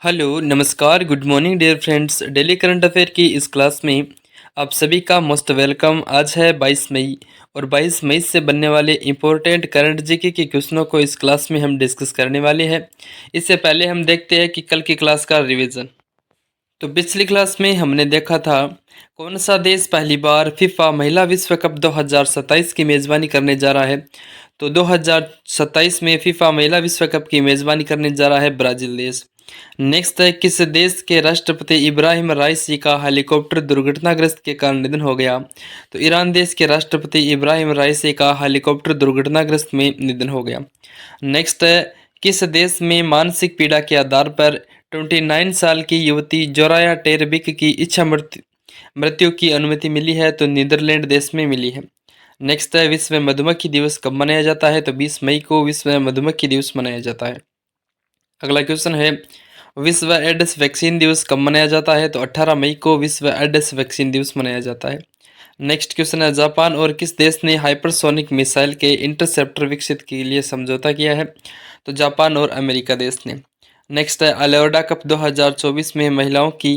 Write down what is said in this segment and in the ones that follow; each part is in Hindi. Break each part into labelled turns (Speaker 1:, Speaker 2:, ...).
Speaker 1: हेलो, नमस्कार, good morning dear friends. Daily current affair की इस क्लास में आप सभी का मोस्ट वेलकम। आज है 22 मई और 22 मई से बनने वाले इम्पोर्टेंट करंट जीके के क्वेश्चनों को इस क्लास में हम डिस्कस करने वाले हैं। इससे पहले हम देखते हैं कि कल की क्लास का रिवीजन। तो पिछली क्लास में हमने देखा था कौन सा देश पहली बार फीफा महिला विश्व कप 2027 की मेज़बानी करने जा रहा है। तो 2027 में फीफा महिला विश्व कप की मेज़बानी करने जा रहा है ब्राज़ील देश। नेक्स्ट है किस देश के राष्ट्रपति इब्राहिम राइसी का हेलीकॉप्टर दुर्घटनाग्रस्त के कारण निधन हो गया। तो ईरान देश के राष्ट्रपति इब्राहिम राइसी का हेलीकॉप्टर दुर्घटनाग्रस्त में निधन हो गया। नेक्स्ट है किस देश में मानसिक पीड़ा के आधार पर 29 साल की युवती जोराया टेरबिक की इच्छा मृत्यु मृत्यु की अनुमति मिली है। तो नीदरलैंड देश में मिली है। नेक्स्ट है विश्व मधुमक्खी दिवस कब मनाया जाता है। तो 20 मई को विश्व मधुमक्खी दिवस मनाया जाता है। अगला क्वेश्चन है विश्व एड्स वैक्सीन दिवस कब मनाया जाता है। तो 18 मई को विश्व एड्स वैक्सीन दिवस मनाया जाता है। नेक्स्ट क्वेश्चन है जापान और किस देश ने हाइपरसोनिक मिसाइल के इंटरसेप्टर विकसित के लिए समझौता किया है। तो जापान और अमेरिका देश ने। नेक्स्ट है अलोर्डा कप 2024 में महिलाओं की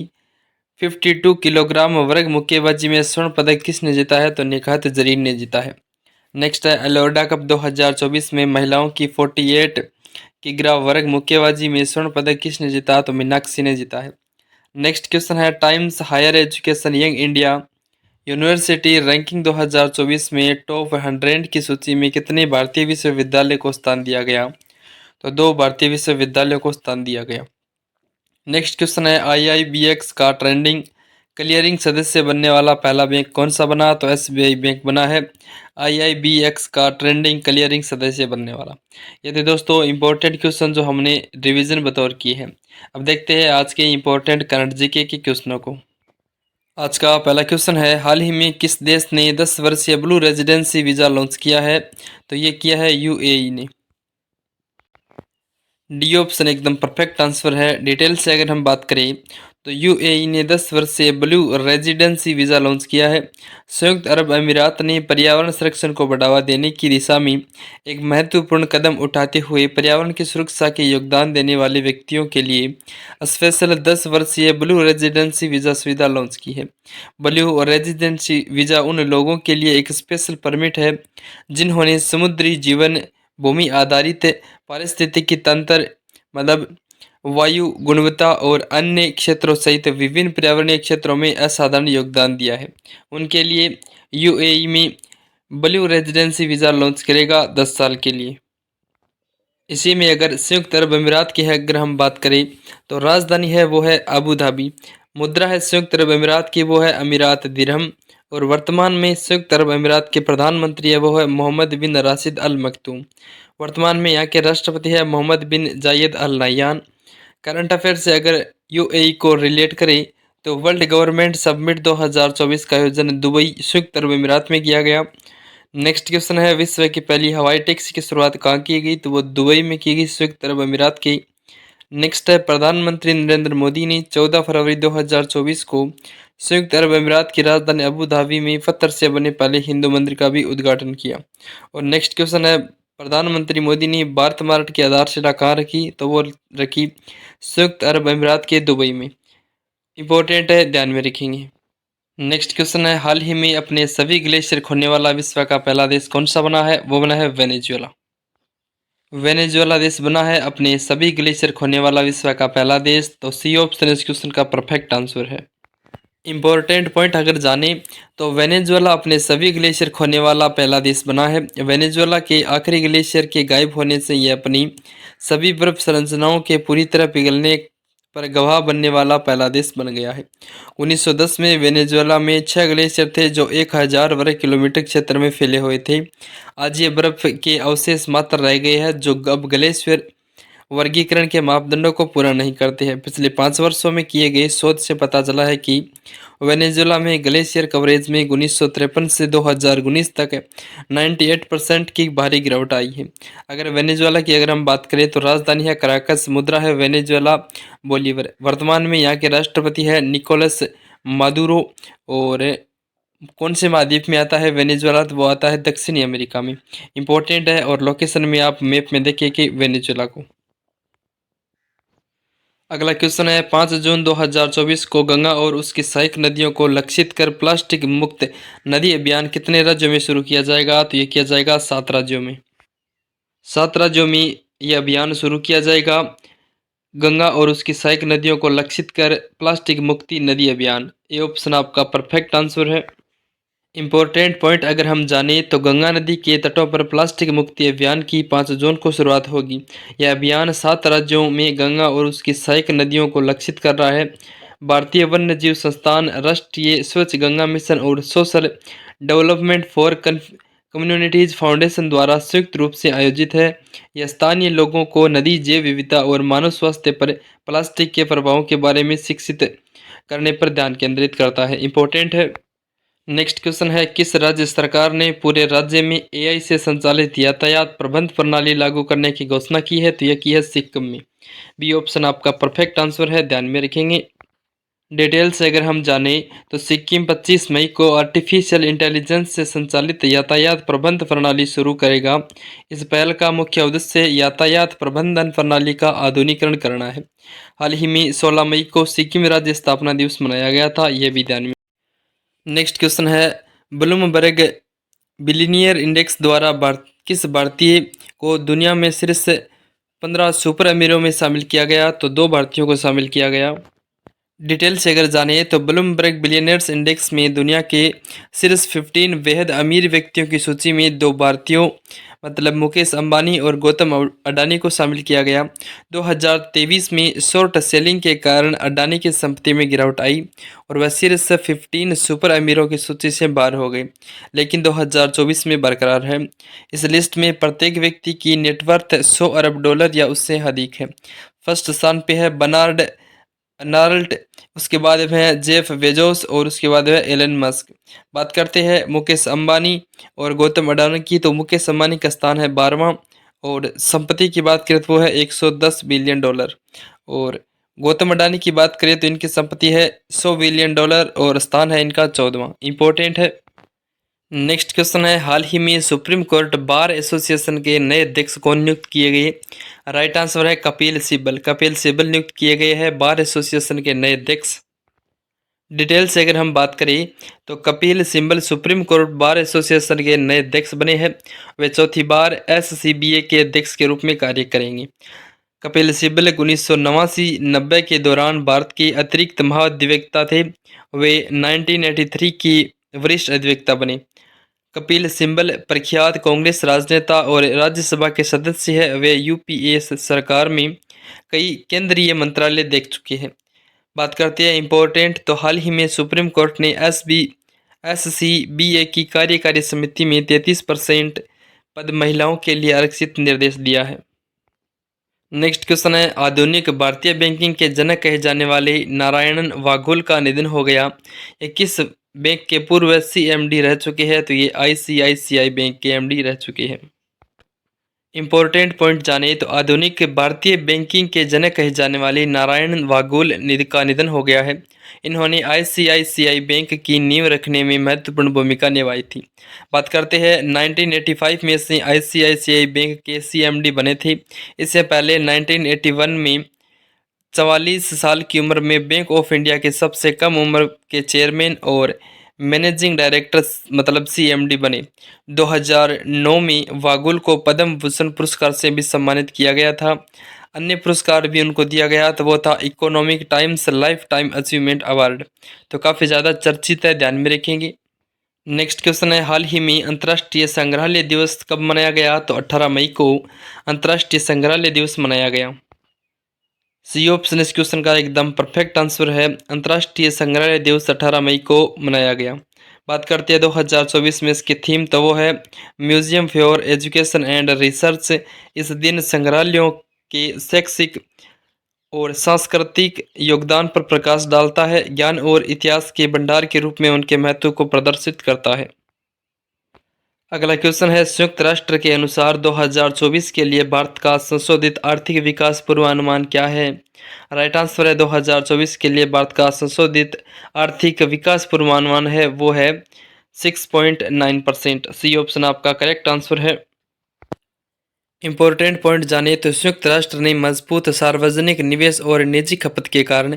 Speaker 1: 52 किलोग्राम वर्ग मुक्केबाजी में स्वर्ण पदक किसने जीता है। तो निखात जरीन ने जीता है। नेक्स्ट है अलोर्डा कप 2024 में महिलाओं की 48 किग्रा वर्ग मुक्केबाजी में स्वर्ण पदक किसने जीता। तो मीनाक्षी ने जीता है। नेक्स्ट क्वेश्चन है Times Higher Education Young India University Ranking 2024 में टॉप 100 की सूची में कितने भारतीय विश्वविद्यालय को स्थान दिया गया। तो 2 भारतीय विश्वविद्यालयों को स्थान दिया गया। नेक्स्ट क्वेश्चन है आईआईबीएक्स का ट्रेंडिंग क्लियरिंग सदस्य बनने वाला पहला बैंक कौन सा बना। तो एसबीआई बैंक बना है आईआईबीएक्स का ट्रेंडिंग क्लियरिंग सदस्य बनने वाला। ये थे दोस्तों इंपॉर्टेंट क्वेश्चन जो हमने रिवीजन बतौर किए हैं। अब देखते हैं आज के इंपॉर्टेंट करंट जीके के क्वेश्चनों को। आज का पहला क्वेश्चन है हाल ही में किस देश ने 10 वर्षीय ब्लू रेजिडेंसी वीज़ा लॉन्च किया है। तो ये किया है यूएई ने। डी ऑप्शन एकदम परफेक्ट आंसर है। डिटेल से अगर हम बात करें तो यूएई ने 10 वर्ष से ब्लू रेजिडेंसी वीज़ा लॉन्च किया है। संयुक्त अरब अमीरात ने पर्यावरण संरक्षण को बढ़ावा देने की दिशा में एक महत्वपूर्ण कदम उठाते हुए पर्यावरण की सुरक्षा के योगदान देने वाले व्यक्तियों के लिए स्पेशल 10 वर्षीय ब्लू रेजिडेंसी वीज़ा सुविधा लॉन्च की है। ब्लू रेजिडेंसी वीज़ा उन लोगों के लिए एक स्पेशल परमिट है जिन्होंने समुद्री जीवन भूमि आधारित पारिस्थितिकी तंत्र मतलब वायु गुणवत्ता और अन्य क्षेत्रों सहित विभिन्न पर्यावरणीय क्षेत्रों में असाधारण योगदान दिया है। उनके लिए यूएई में ब्लू रेजिडेंसी वीज़ा लॉन्च करेगा 10 साल के लिए। इसी में अगर संयुक्त अरब अमीरात की है अगर हम बात करें तो राजधानी है वो है अबू धाबी। मुद्रा है संयुक्त अरब अमीरात की वो है अमीरात दिरहम। और वर्तमान में संयुक्त अरब अमीरात के प्रधानमंत्री है वो है मोहम्मद बिन राशिद अल मखतूम। वर्तमान में यहाँ के राष्ट्रपति है मोहम्मद बिन जायद अल नह्यान। करंट अफेयर से अगर यूएई को रिलेट करें तो वर्ल्ड गवर्नमेंट समिट 2024 का आयोजन दुबई संयुक्त अरब अमीरात में किया गया। नेक्स्ट क्वेश्चन है विश्व की पहली हवाई टैक्सी की शुरुआत कहाँ की गई। तो वो दुबई में की गई संयुक्त अरब अमीरात की। नेक्स्ट है प्रधानमंत्री नरेंद्र मोदी ने 14 फरवरी 2024 को संयुक्त अरब अमीरात की राजधानी अबू धाबी में पत्थर से बने पहले हिंदू मंदिर का भी उद्घाटन किया। और नेक्स्ट क्वेश्चन है प्रधानमंत्री मोदी ने भारत मार्ट की आधारशिला कहाँ रखी। तो वो रखी संयुक्त अरब अमीरात के दुबई में। इंपॉर्टेंट है, ध्यान में रखेंगे। नेक्स्ट क्वेश्चन है हाल ही में अपने सभी ग्लेशियर खोने वाला विश्व का पहला देश कौन सा बना है। वो बना है वेनेजुएला। वेनेजुएला देश बना है अपने सभी ग्लेशियर खोने वाला विश्व का पहला देश। तो सी ऑप्शन इस क्वेश्चन का परफेक्ट आंसर है। इंपॉर्टेंट पॉइंट अगर जाने तो वेनेजुएला अपने सभी ग्लेशियर खोने वाला पहला देश बना है। वेनेजुएला के आखिरी ग्लेशियर के गायब होने से यह अपनी सभी बर्फ संरचनाओं के पूरी तरह पिघलने पर गवाह बनने वाला पहला देश बन गया है। 1910 में वेनेजुएला में 6 ग्लेशियर थे जो 1000 वर्ग किलोमीटर क्षेत्र में फैले हुए थे। आज ये बर्फ के अवशेष मात्र रह गए हैं जो अब ग्लेशियर वर्गीकरण के मापदंडों को पूरा नहीं करते हैं। पिछले 5 वर्षों में किए गए शोध से पता चला है कि वेनेजुएला में ग्लेशियर कवरेज में 1953 से 2019 तक 98% की भारी गिरावट आई है। अगर वेनेजुएला की अगर हम बात करें तो राजधानी है कराकस। मुद्रा है वेनेजुएला बोलीवर। वर्तमान में यहाँ के राष्ट्रपति है निकोलस मादुरो। और कौन से महाद्वीप में आता है वेनेजुएला। तो वो आता है दक्षिणी अमेरिका में। इंपॉर्टेंट है और लोकेशन में आप मैप में देखिए कि वेनेजुएला को। अगला क्वेश्चन है 5 जून 2024 को गंगा और उसकी सहायक नदियों को लक्षित कर प्लास्टिक मुक्त नदी अभियान कितने राज्यों में शुरू किया जाएगा? तो ये किया जाएगा 7 राज्यों में। 7 राज्यों में यह अभियान शुरू किया जाएगा। गंगा और उसकी सहायक नदियों को लक्षित कर प्लास्टिक मुक्ति नदी अभियान। ये ऑप्शन आपका परफेक्ट आंसर है। इम्पोर्टेंट पॉइंट अगर हम जाने तो गंगा नदी के तटों पर प्लास्टिक मुक्ति अभियान की 5 जून को शुरुआत होगी। यह अभियान 7 राज्यों में गंगा और उसकी सहायक नदियों को लक्षित कर रहा है। भारतीय वन्य जीव संस्थान, राष्ट्रीय स्वच्छ गंगा मिशन और social development for communities foundation द्वारा संयुक्त रूप से आयोजित है। यह स्थानीय लोगों को नदी जैव विविधता और मानव स्वास्थ्य पर प्लास्टिक के प्रभावों के बारे में शिक्षित करने पर ध्यान केंद्रित करता है। इम्पोर्टेंट है। नेक्स्ट क्वेश्चन है किस राज्य सरकार ने पूरे राज्य में एआई से संचालित यातायात प्रबंध प्रणाली लागू करने की घोषणा की है? तो यह की है सिक्किम में। बी ऑप्शन आपका परफेक्ट आंसर है, ध्यान में रखेंगे। डिटेल से अगर हम जाने तो सिक्किम 25 मई को आर्टिफिशियल इंटेलिजेंस से संचालित यातायात प्रबंध प्रणाली शुरू करेगा। इस पहल का मुख्य उद्देश्य यातायात प्रबंधन प्रणाली का आधुनिकीकरण करना है। हाल ही में 16 मई को सिक्किम राज्य स्थापना दिवस मनाया गया था, यह भी ध्यान में। नेक्स्ट क्वेश्चन है ब्लूमबर्ग बिलियनियर इंडेक्स द्वारा किस भारतीय को दुनिया में शीर्ष 15 सुपर अमीरों में शामिल किया गया? तो 2 भारतीयों को शामिल किया गया। डिटेल से अगर जानिए तो ब्लूमबर्ग बिलियनियर्स इंडेक्स में दुनिया के शीर्ष 15 बेहद अमीर व्यक्तियों की सूची में 2 भारतीयों मतलब मुकेश अंबानी और गौतम अडानी को शामिल किया गया। 2023 में शॉर्ट सेलिंग के कारण अडानी की संपत्ति में गिरावट आई और वह शीर्ष 15 सुपर अमीरों की सूची से बाहर हो गए, लेकिन 2024 में बरकरार है। इस लिस्ट में प्रत्येक व्यक्ति की नेटवर्थ 100 अरब डॉलर या उससे अधिक है। फर्स्ट स्थान पे है बर्नार्ड अर्नाल्ड, उसके बाद है जेफ बेजोस और उसके बाद है एलन मस्क। बात करते हैं मुकेश अंबानी और गौतम अडानी की, तो मुकेश अंबानी का स्थान है 12वां और संपत्ति की बात करें तो वो है 110 बिलियन डॉलर। और गौतम अडानी की बात करें तो इनकी संपत्ति है 100 बिलियन डॉलर और स्थान है इनका 14वां। इंपॉर्टेंट है। नेक्स्ट क्वेश्चन है हाल ही में सुप्रीम कोर्ट बार एसोसिएशन के नए अध्यक्ष कौन नियुक्त किए गए? राइट आंसर है कपिल सिब्बल। कपिल सिब्बल नियुक्त किए गए हैं बार एसोसिएशन के नए अध्यक्ष। डिटेल से अगर हम बात करें तो Kapil Sibal supreme court bar association के नए अध्यक्ष बने हैं। वे चौथी बार एससीबीए के अध्यक्ष के रूप में कार्य करेंगे। कपिल सिब्बल 1989-90 के दौरान भारत के अतिरिक्त महाधिवक्ता थे। वे 1983 की वरिष्ठ अधिवक्ता बने। कपिल सिब्बल प्रख्यात कांग्रेस राजनेता और राज्यसभा के सदस्य हैं। वे यूपीए सरकार में कई केंद्रीय मंत्रालय देख चुके हैं। बात करते हैं इम्पोर्टेंट, तो हाल ही में सुप्रीम कोर्ट ने एससीबीए की कार्यकारी समिति में 33% पद महिलाओं के लिए आरक्षित निर्देश दिया है। नेक्स्ट क्वेश्चन है आधुनिक भारतीय बैंकिंग के जनक कहे जाने वाले नारायणन वाघोल का निधन हो गया। ये किस बैंक के पूर्व सीएमडी रह चुके हैं? तो ये आईसीआईसीआई बैंक के एमडी रह चुके हैं। इंपॉर्टेंट पॉइंट जाने तो आधुनिक भारतीय बैंकिंग के जनक कहे जाने वाले नारायण वाघोल का निधन हो गया है। इन्होंने आईसीआईसीआई बैंक की नींव रखने में महत्वपूर्ण भूमिका निभाई थी। बात करते हैं 1985 में से आईसीआईसीआई बैंक के सीएमडी बने थे। इससे पहले 1981 में 44 साल की उम्र में बैंक ऑफ इंडिया के सबसे कम उम्र के चेयरमैन और मैनेजिंग डायरेक्टर मतलब सीएमडी बने। 2009 में वागुल को पद्म भूषण पुरस्कार से भी सम्मानित किया गया था। अन्य पुरस्कार भी उनको दिया गया तो वो था economic times life time achievement award. तो काफ़ी ज़्यादा चर्चित है, ध्यान में रखेंगे। नेक्स्ट क्वेश्चन है हाल ही में अंतर्राष्ट्रीय संग्रहालय दिवस कब मनाया गया? तो 18 मई को अंतर्राष्ट्रीय संग्रहालय दिवस मनाया गया। सी ऑप्शन इस क्वेश्चन का एकदम परफेक्ट आंसर है। अंतर्राष्ट्रीय संग्रहालय दिवस 18 मई को मनाया गया। बात करते हैं 2024 में इसकी थीम, तो वो है museum for education and research. इस दिन संग्रहालयों के शैक्षिक और सांस्कृतिक योगदान पर प्रकाश डालता है, ज्ञान और इतिहास के भंडार के रूप में उनके महत्व को प्रदर्शित करता है। अगला क्वेश्चन है संयुक्त राष्ट्र के अनुसार 2024 के लिए भारत का संशोधित आर्थिक विकास पूर्वानुमान क्या है? राइट आंसर है 2024 के लिए भारत का संशोधित आर्थिक विकास पूर्वानुमान है वो है 6.9%। सी ऑप्शन आपका करेक्ट आंसर है। इम्पोर्टेंट पॉइंट जानिए तो संयुक्त राष्ट्र ने मजबूत सार्वजनिक निवेश और निजी खपत के कारण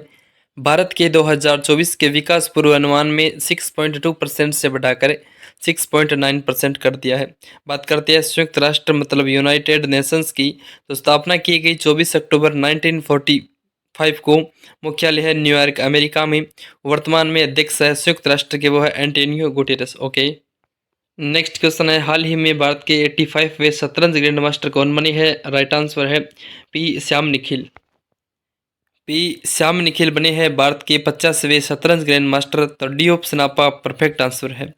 Speaker 1: भारत के 2024 के विकास पूर्वानुमान में 6.2% से बढ़ाकर 6.9% कर दिया है। बात करते हैं संयुक्त राष्ट्र मतलब यूनाइटेड नेशंस की, तो स्थापना की गई 24 अक्टूबर 1945 को। मुख्यालय है न्यूयॉर्क, अमेरिका में। वर्तमान में अध्यक्ष है संयुक्त राष्ट्र के, वो है Antonio Guterres. Okay. Next question है, हाल ही में भारत के 85वें शतरंज ग्रैंड मास्टर कौन बने हैं? राइट आंसर है पी श्याम निखिल। पी श्याम निखिल बने हैं भारत के 50वें शतरंज ग्रैंड मास्टर। तो डी ऑप्शन आपका परफेक्ट आंसर है।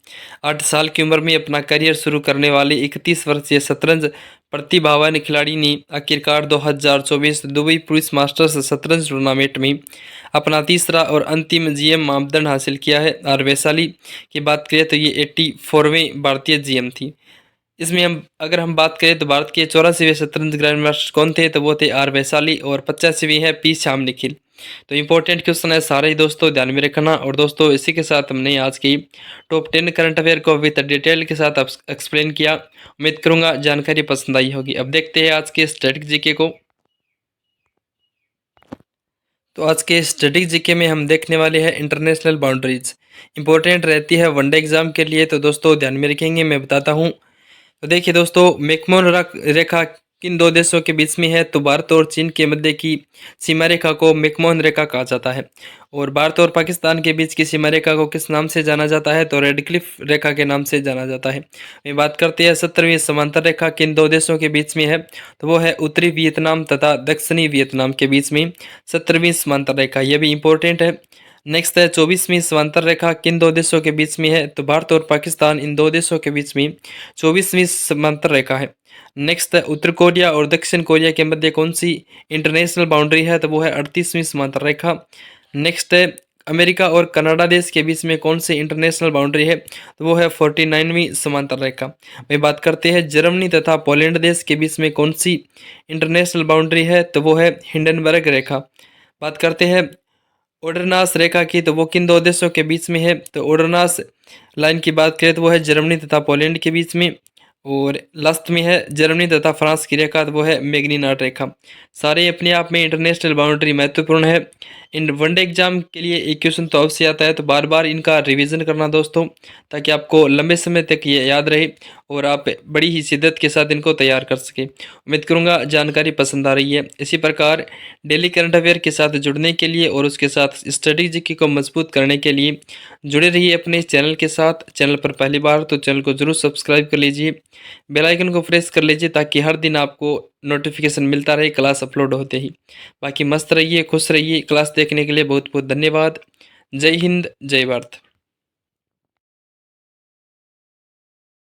Speaker 1: 8 साल की उम्र में अपना करियर शुरू करने वाले 31 वर्षीय शतरंज प्रतिभावान खिलाड़ी ने आखिरकार 2024 दुबई पुलिस मास्टर्स शतरंज टूर्नामेंट में अपना तीसरा और अंतिम जीएम मापदंड हासिल किया है। और वैशाली की बात करें तो ये 84वें भारतीय जीएम थी। इसमें हम बात करें तो भारत के 84वें शतरंज ग्रैंड मास्टर कौन थे? तो वो थे आर वैशाली। और 85वीं है पी श्याम निखिल। तो इंपॉर्टेंट क्वेश्चन है सारे ही दोस्तों, ध्यान में रखना। और दोस्तों इसी के साथ हमने आज की टॉप 10 करंट अफेयर को विद डिटेल के साथ एक्सप्लेन किया। उम्मीद करूंगा जानकारी पसंद आई होगी। अब देखते हैं आज के स्टैटिक जीके को। तो आज के स्टैटिक जीके में हम देखने वाले हैं इंटरनेशनल बाउंड्रीज। इंपॉर्टेंट रहती है वनडे एग्जाम के लिए, तो दोस्तों ध्यान में रखेंगे, मैं बताता हूँ। तो देखिए दोस्तों, मैकमोहन रेखा किन दो देशों के बीच में है? तो भारत और चीन के मध्य की सीमा रेखा को मैकमोहन रेखा कहा जाता है। और भारत और पाकिस्तान के बीच की सीमा रेखा को किस नाम से जाना जाता है? तो रेड क्लिफ रेखा के नाम से जाना जाता है। मैं बात करते हैं 17वीं समांतर रेखा किन दो देशों के बीच में है? तो वो है उत्तरी वियतनाम तथा दक्षिणी वियतनाम के बीच में 17वीं समांतर रेखा, यह भी इंपॉर्टेंट है। नेक्स्ट है 24वीं समांतर रेखा किन दो देशों के बीच में है? तो भारत और पाकिस्तान इन दो देशों के बीच में 24वीं समांतर रेखा है। नेक्स्ट है उत्तर कोरिया और दक्षिण कोरिया के मध्य कौन सी इंटरनेशनल बाउंड्री है? तो वो है 38वीं समांतर रेखा। नेक्स्ट है अमेरिका और कनाडा देश के बीच में कौन सी इंटरनेशनल बाउंड्री है? तो वो है 49वीं समांतर रेखा। मैं बात करते हैं जर्मनी तथा पोलैंड देश के बीच में कौन सी इंटरनेशनल बाउंड्री है? तो वो है हिंडनबर्ग रेखा। बात करते हैं ओडरनास रेखा की, तो वो किन दो देशों के बीच में है? तो ओडरनास लाइन की बात करें तो वो है जर्मनी तथा पोलैंड के बीच में। और लास्ट में है जर्मनी तथा फ्रांस की रेखा, तो वो है मैग्नीनाट रेखा। सारे अपने आप में इंटरनेशनल बाउंड्री महत्वपूर्ण है। इन वनडे एग्जाम के लिए एक क्वेश्चन तो अवश्य आता है, तो बार बार इनका रिवीजन करना दोस्तों, ताकि आपको लंबे समय तक ये याद रहे और आप बड़ी ही शिद्दत के साथ इनको तैयार कर सके। उम्मीद करूंगा जानकारी पसंद आ रही है। इसी प्रकार डेली करंट अफेयर के साथ जुड़ने के लिए और उसके साथ स्ट्रेटेजी को मजबूत करने के लिए जुड़े रहिए अपने चैनल के साथ। चैनल पर पहली बार तो चैनल को जरूर सब्सक्राइब कर लीजिए, बेल आइकन को प्रेस कर लीजिए, ताकि हर दिन आपको नोटिफिकेशन मिलता रहे क्लास अपलोड होते ही। बाकी मस्त रहिए, खुश रहिए। क्लास देखने के लिए बहुत बहुत धन्यवाद। जय हिंद, जय भारत।